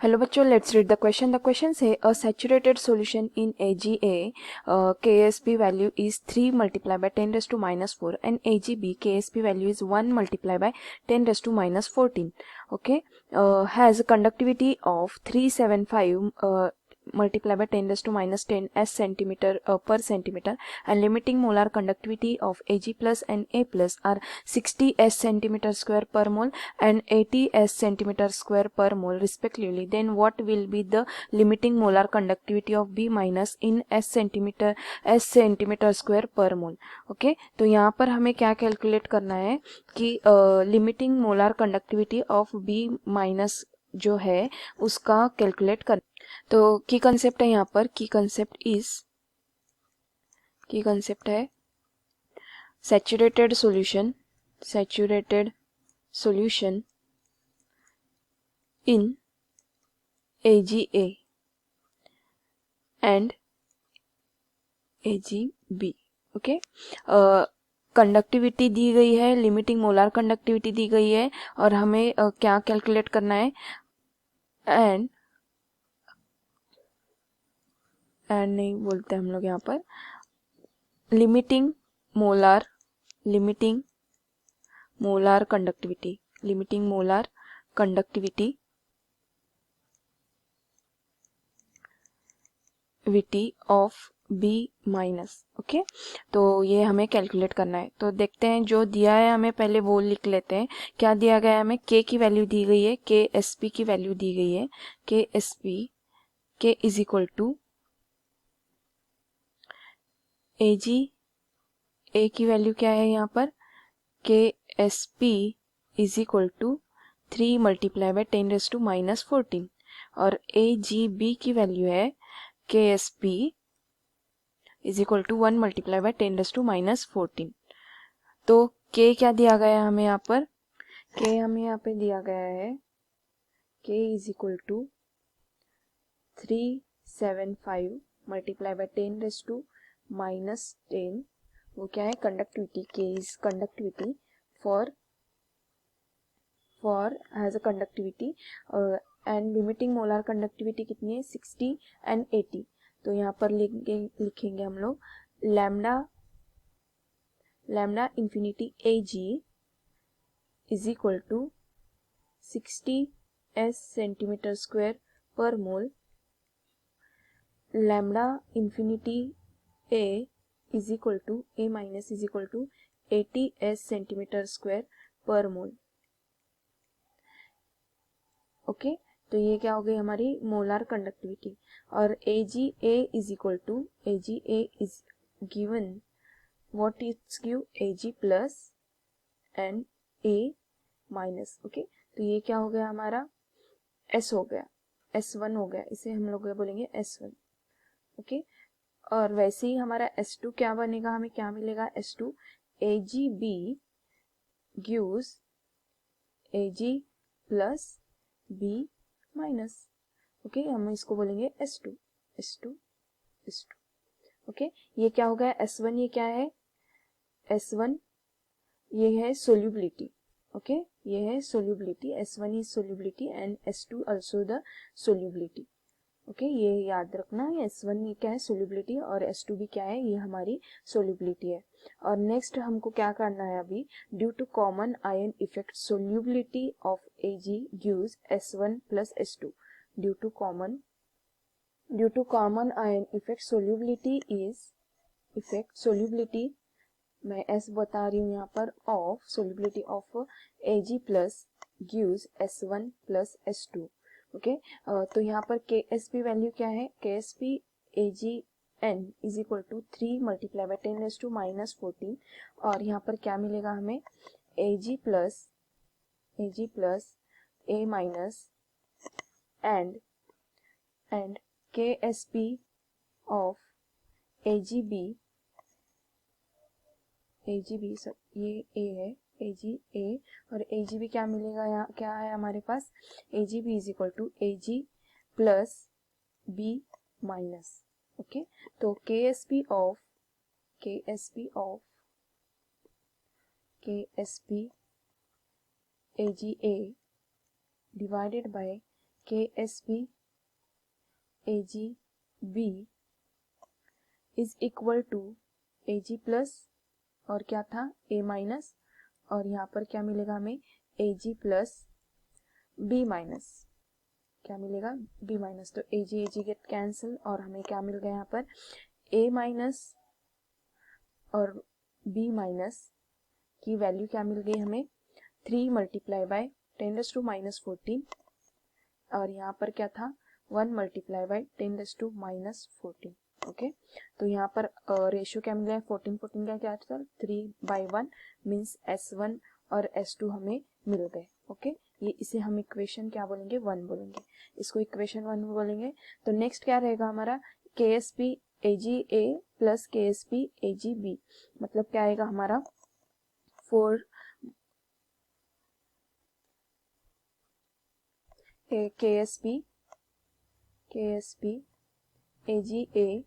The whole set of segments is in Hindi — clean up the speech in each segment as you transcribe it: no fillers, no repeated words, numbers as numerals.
हेलो बच्चों, let's read the question. The question says a saturated solution in AgA KSP value is 3 multiplied by 10 raised to minus 4 and AgB KSP value is 1 multiplied by 10 raised to minus 14. Okay, has a conductivity of 375 multiplied by 10 raised to minus 10 s centimeter per centimeter, and limiting molar conductivity of Ag plus and A plus are 60 s centimeter square per mole and 80 s centimeter square per mole respectively. Then what will be the limiting molar conductivity of B minus in s centimeter square per mole? Okay, तो यहाँ पर हमें क्या कैलकुलेट करना है कि limiting molar conductivity of B minus जो है उसका कैलकुलेट कर. तो की कंसेप्ट है यहाँ पर, की कंसेप्ट है saturated solution in AgA and AgB. Okay, conductivity दी गई है, लिमिटिंग मोलार कंडक्टिविटी दी गई है और हमें क्या कैलकुलेट करना है. एंड नहीं बोलते हम लोग यहाँ पर, limiting molar conductivity of B minus. Okay, तो ये हमें कैलकुलेट करना है. तो देखते हैं जो दिया है हमें, पहले वो लिख लेते हैं. क्या दिया गया है हमें? K की वैल्यू दी गई है, KSP की वैल्यू दी गई है. K is equal to Ag. A की वैल्यू क्या है यहाँ पर? KSP is equal to 3 multiply by 10 raise to minus 14 और AgB की वैल्यू है KSP is equal to 1 multiply by 10 raise to minus 14. तो K क्या दिया गया है हमें यहाँ पर? K हमें यहाँ पे दिया गया है K is equal to 375 multiply by 10 raise to minus 10. वो क्या है? Conductivity. K is conductivity for has a conductivity and limiting molar conductivity कितनी है? 60 एंड 80. तो यहाँ पर लिखेंगे हम लोग lambda infinity Ag is equal to 60 s centimetre square per mole. Lambda infinity A is equal to A minus is equal to 80 s centimetre square per mole. Okay, तो ये क्या हो गई हमारी मोलार कंडक्टिविटी. और AgA is equal to AgA is given what is give Ag plus and A minus. Okay, तो ये क्या हो गया हमारा? S हो गया, S1 हो गया. इसे हम लोग बोलेंगे S1. ओके, और वैसे ही हमारा S2 क्या बनेगा? हमें क्या मिलेगा? S2 AgB gives Ag plus B minus. Okay, हम इसको बोलेंगे S2. ओके, ये क्या हो गया? S1 ये क्या है? S1 ये है सोल्यूबिलिटी. ओके, ये है solubility. S1 is solubility and S2 also the solubility. Okay, ये याद रखना है. S1 ये क्या है? सोल्यूबिलिटी और S2 भी क्या है? ये हमारी सोल्यूबिलिटी है. और नेक्स्ट हमको क्या करना है अभी? Due to common ion effect solubility of Ag गिव्स S1 plus S2. Due to common ion effect solubility मैं S बता रही हूँ यहाँ पर, of solubility of Ag plus gives S1 plus S2. Okay, तो यहाँ पर KSP वैल्यू क्या है? KSP AgN is equal to 3 multiply by 10 raise to minus 14. और यहाँ पर क्या मिलेगा हमें? Ag plus A minus and KSP of AgB sir ये A है, AgA और AgB क्या मिलेगा? यहाँ क्या है हमारे पास? AgB is equal to Ag plus B minus. Okay, तो KSP of AgA divided by KSB AGB is equal to AG plus और क्या था A माइनस, और यहाँ पर क्या मिलेगा हमें AG प्लस B माइनस, क्या मिलेगा B माइनस। तो AG गेट कैंसिल और हमें क्या मिल गया यहाँ पर A माइनस और B माइनस की वैल्यू क्या मिल गई हमें 3 मल्टीप्लाई बाय 10⁻⁻14 और यहाँ पर क्या था 1 मल्टीप्लाई बाय 10⁻⁻14। ओके, तो यहाँ पर रेशियो क्या मिल गया 14 का क्या था 3/1 मीन्स S1 और S2 हमें मिल गए। ओके, ये इसे हम इक्वेशन क्या बोलेंगे 1 बोलेंगे, इसको इक्वेशन 1 बोलेंगे। तो नेक्स्ट क्या रहेगा हमारा KSB AGA plus KSB AGB, मतलब क्या आएगा हमारा 4 KSB AGA,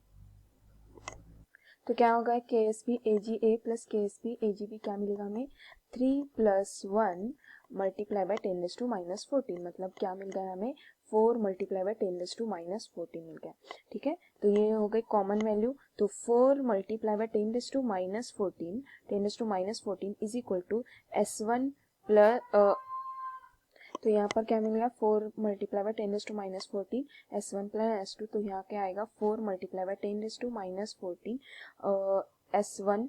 तो क्या होगा KSB AGA plus KSB AGB क्या मिलेगा हमें 3 + 1 मल्टीप्लाई बाय 10⁻⁻14, मतलब क्या मिल गया हमें 4 मल्टीप्लाई बाय 10⁻⁻14 मिल गया। ठीक है, तो ये हो गई कॉमन वैल्यू। तो 4 multiply by 10⁻⁻14 is equal to S1 plus तो यहाँ पर क्या मिलेगा 4 multiply by 10⁻⁻14 S1 plus S2, तो यहाँ क्या आएगा 4 multiply by 10⁻⁻14 S1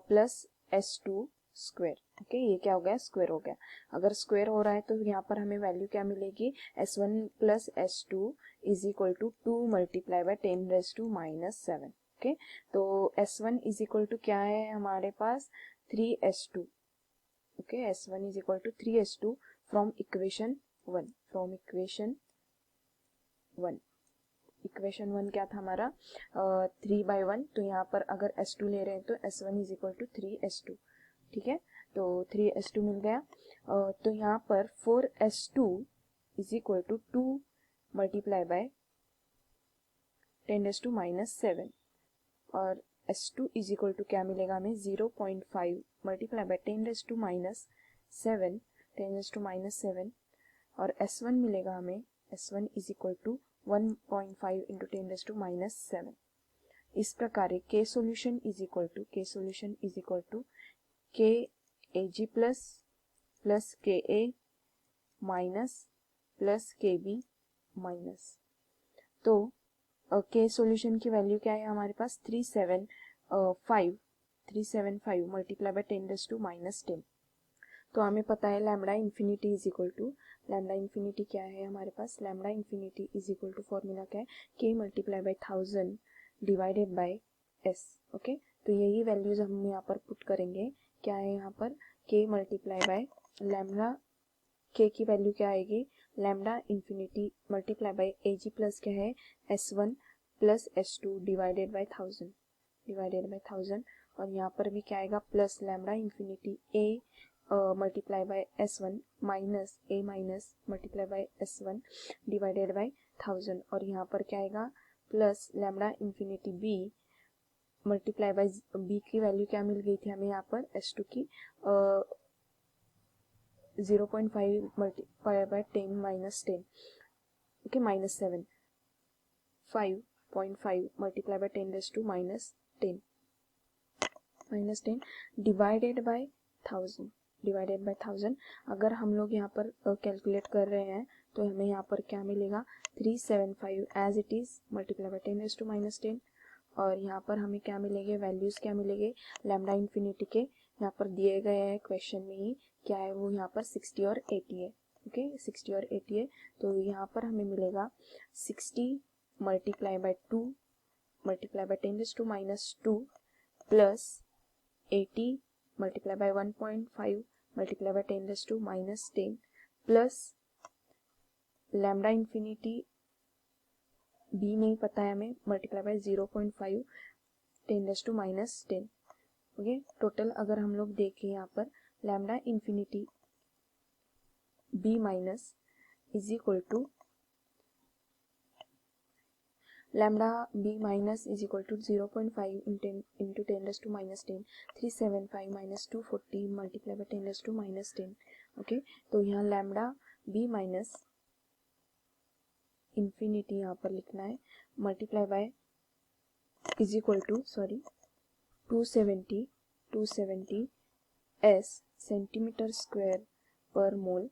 plus S2 square. Okay, ये क्या हो गया स्क्वायर हो गया। अगर स्क्वायर हो रहा है तो यहाँ पर हमें वैल्यू क्या मिलेगी S1 plus S2 is equal to 2 multiply by 10⁻⁻7। Okay, तो S1 इज इक्वल टू क्या है हमारे पास 3S2। Okay, S1 is equal to 3S2 from equation 1, from equation 1 क्या था हमारा 3/1, तो यहाँ पर अगर S2 ले रहे हैं तो S1 is equal to 3S2। ठीक है, तो 3S2 मिल गया। तो यहाँ पर 4S2 is equal to 2 multiply by 10⁻⁻7 और S2 इज इक्वल टू क्या मिलेगा हमें 0.5 मल्टीप्लाई बाय 10⁻⁻7 और S1 मिलेगा हमें S1 is equal to 1.5 into 10⁻⁻7। इस प्रकार K solution is equal to K AG plus KA minus plus KB minus. तो K सोल्यूशन की वैल्यू क्या है हमारे पास 375 मल्टीप्लाई बाय 10⁻⁻10। तो हमें पता है lambda infinity is equal to lambda infinity क्या है हमारे पास lambda infinity is equal to formula क्या है K multiply by 1000 divided by S। Okay, तो यही वैल्यूज हम यहाँ पर पुट करेंगे। क्या है यहाँ पर K multiply by lambda K की वैल्यू क्या आएगी lambda infinity multiply by AG plus क्या है S1 plus S2 divided by 1000 और यहाँ पर भी क्या आएगा plus lambda infinity A multiply by S1 minus A minus multiply by S1 divided by 1000 और यहाँ पर क्या आएगा plus lambda infinity B multiply by B की वैल्यू क्या मिल गई थी हमें यहाँ पर S2 की 0.5 multiply by 10⁻10 okay -7 5.5 multiply by 10⁻10 divided by 1000। अगर हम लोग यहाँ पर कैलकुलेट कर रहे हैं तो हमें यहाँ पर क्या मिलेगा 375 as it is multiply by 10⁻10 और यहाँ पर हमें क्या मिलेंगे वैल्यूज क्या मिलेंगे लैम्डा इन्फिनिटी के यहाँ पर दिए गए हैं क्वेश्चन में ही क्या है वो यहाँ पर 60 और 80 है। ओके, 60 और 80 है, तो यहाँ पर हमें मिलेगा 60 multiply by 2 multiply bye 10⁻2 plus 80 multiply by 1.5 multiply by 10⁻10 plus lambda infinity B नहीं पता है हमें मल्टीप्लाई बाय 0.5 10⁻10। ओके, टोटल अगर हम लोग देखें यहाँ पर lambda infinity B minus is equal to lambda B minus is equal to 0.5 into 10⁻10 375 minus 240 multiply by 10⁻10। Okay, तो यहाँ लैम्डा B माइनस इन्फिनिटी यहाँ पर लिखना है, multiply by is equal to 270 S centimetre square per mole,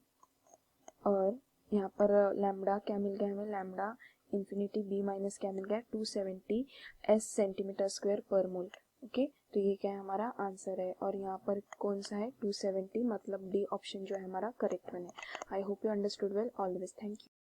और यहाँ पर लैम्डा क्या मिल गया हमें, लैम्डा इन्फिनिटी बी माइनस क्या मिल गया 270 S centimetre square per mole. Okay, तो ये क्या है हमारा आंसर है, और यहाँ पर कौन सा है 270, मतलब डी ऑप्शन जो है हमारा करेक्ट वन है। I hope you understood well. All the best, thank you.